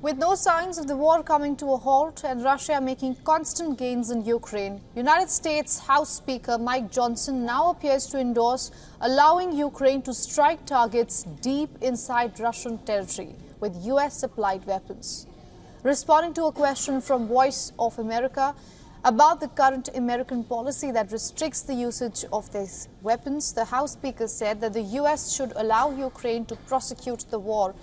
With no signs of the war coming to a halt and Russia making constant gains in Ukraine, United States House Speaker Mike Johnson now appears to endorse allowing Ukraine to strike targets deep inside Russian territory with US-supplied weapons. Responding to a question from Voice of America about the current American policy that restricts the usage of these weapons, the House Speaker said that the US should allow Ukraine to prosecute the war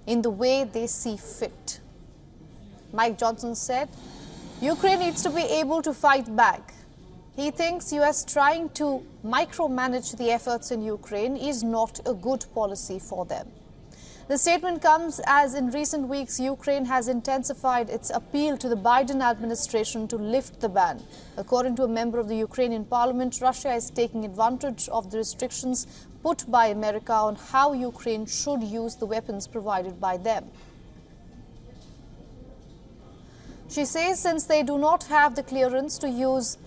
in the way they see fit. Mike Johnson said, Ukraine needs to be able to fight back. He thinks US trying to micromanage the efforts in Ukraine is not a good policy for them. The statement comes as in recent weeks, Ukraine has intensified its appeal to the Biden administration to lift the ban. According to a member of the Ukrainian parliament, Russia is taking advantage of the restrictions put by America on how Ukraine should use the weapons provided by them. She says since they do not have the clearance to use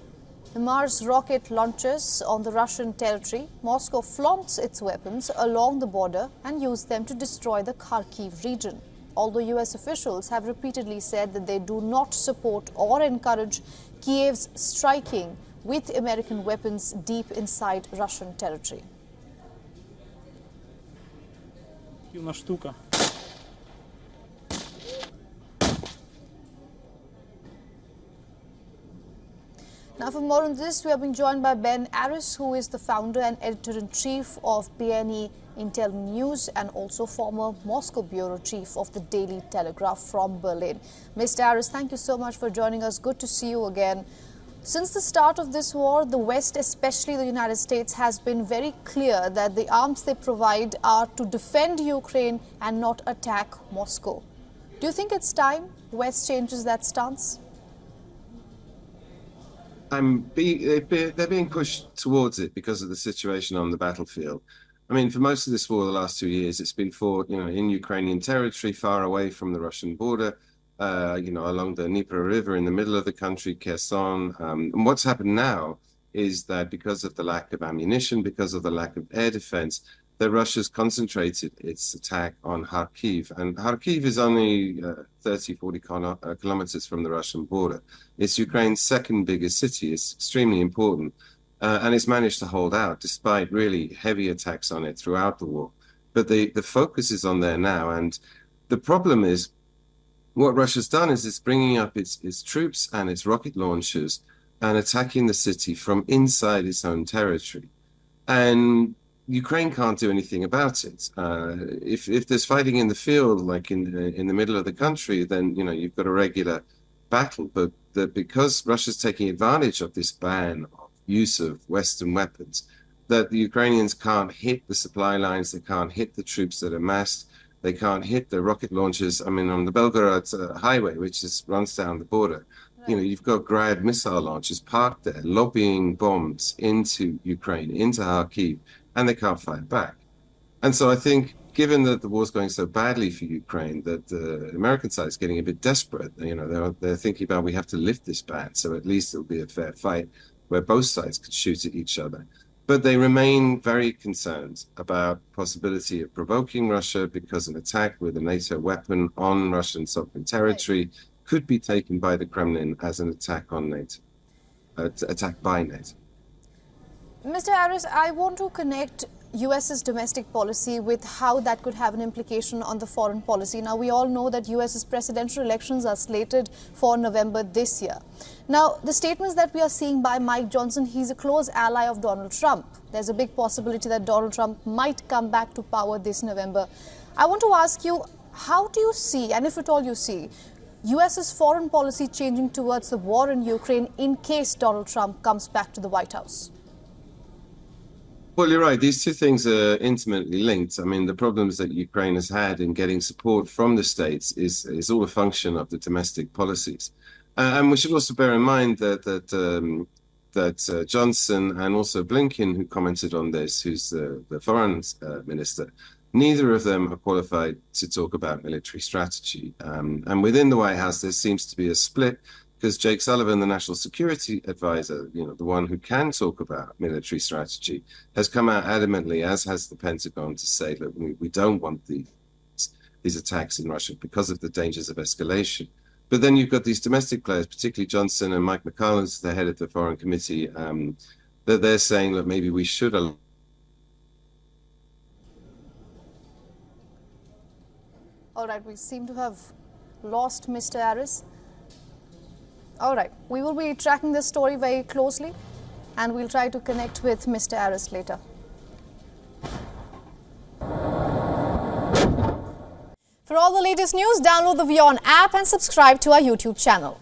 the Mars rocket launchers on the Russian territory, Moscow flaunts its weapons along the border and uses them to destroy the Kyiv region. Although US officials have repeatedly said that they do not support or encourage Kyiv's striking with American weapons deep inside Russian territory. Юна штука. Now for more on this, we are being joined by Ben Aris, who is the founder and editor-in-chief of BNE Intel News and also former Moscow bureau chief of the Daily Telegraph from Berlin. Mr. Aris, thank you so much for joining us. Good to see you again. Since the start of this war, the West, especially the United States, has been very clear that the arms they provide are to defend Ukraine and not attack Moscow. Do you think it's time West changes that stance? They're being pushed towards it because of the situation on the battlefield. I mean, for most of this war, the last 2 years, it's been fought, in Ukrainian territory, far away from the Russian border. Along the Dnieper River in the middle of the country, Kherson. And what's happened now is that because of the lack of ammunition, because of the lack of air defense, that Russia's concentrated its attack on Kyiv. And Kyiv is only 30, 40 kilometers from the Russian border. It's Ukraine's second biggest city. It's extremely important. And it's managed to hold out despite really heavy attacks on it throughout the war. But the focus is on there now. And the problem is, what Russia's done is it's bringing up its troops and its rocket launchers and attacking the city from inside its own territory. And Ukraine can't do anything about it. If there's fighting in the field, like in the middle of the country, then you've got a regular battle. But because Russia's taking advantage of this ban of use of Western weapons, that the Ukrainians can't hit the supply lines, they can't hit the troops that are massed. They can't hit the rocket launchers. I mean, on the Belgorod highway, which runs down the border, right. You've got Grad missile launchers parked there, lobbying bombs into Ukraine, into Kyiv, and they can't fight back. And so I think, given that the war's going so badly for Ukraine, that the American side is getting a bit desperate. They're thinking about, we have to lift this ban, so at least it'll be a fair fight where both sides could shoot at each other. But they remain very concerned about the possibility of provoking Russia because an attack with a NATO weapon on Russian sovereign territory could be taken by the Kremlin as an attack on NATO, attack by NATO. Mr. Aris, I want to connect US's domestic policy with how that could have an implication on the foreign policy. Now, we all know that US's presidential elections are slated for November this year. Now, the statements that we are seeing by Mike Johnson, he's a close ally of Donald Trump. There's a big possibility that Donald Trump might come back to power this November. I want to ask you, how do you see, and if at all you see, US's foreign policy changing towards the war in Ukraine in case Donald Trump comes back to the White House? Well, you're right. These two things are intimately linked. I mean, the problems that Ukraine has had in getting support from the States is all a function of the domestic policies. And we should also bear in mind that Johnson and also Blinken, who commented on this, who's the foreign minister, neither of them are qualified to talk about military strategy. And within the White House, there seems to be a split, because Jake Sullivan, the national security advisor, the one who can talk about military strategy, has come out adamantly, as has the Pentagon, to say that we don't want these. these attacks in Russia because of the dangers of escalation. But then you've got these domestic players, particularly Johnson and Mike McConnell, who's the head of the Foreign Committee, that they're saying that maybe we should allow. All right, we seem to have lost Mr. Aris. All right, we will be tracking this story very closely and we'll try to connect with Mr. Aris later. For all the latest news, download the WION app and subscribe to our YouTube channel.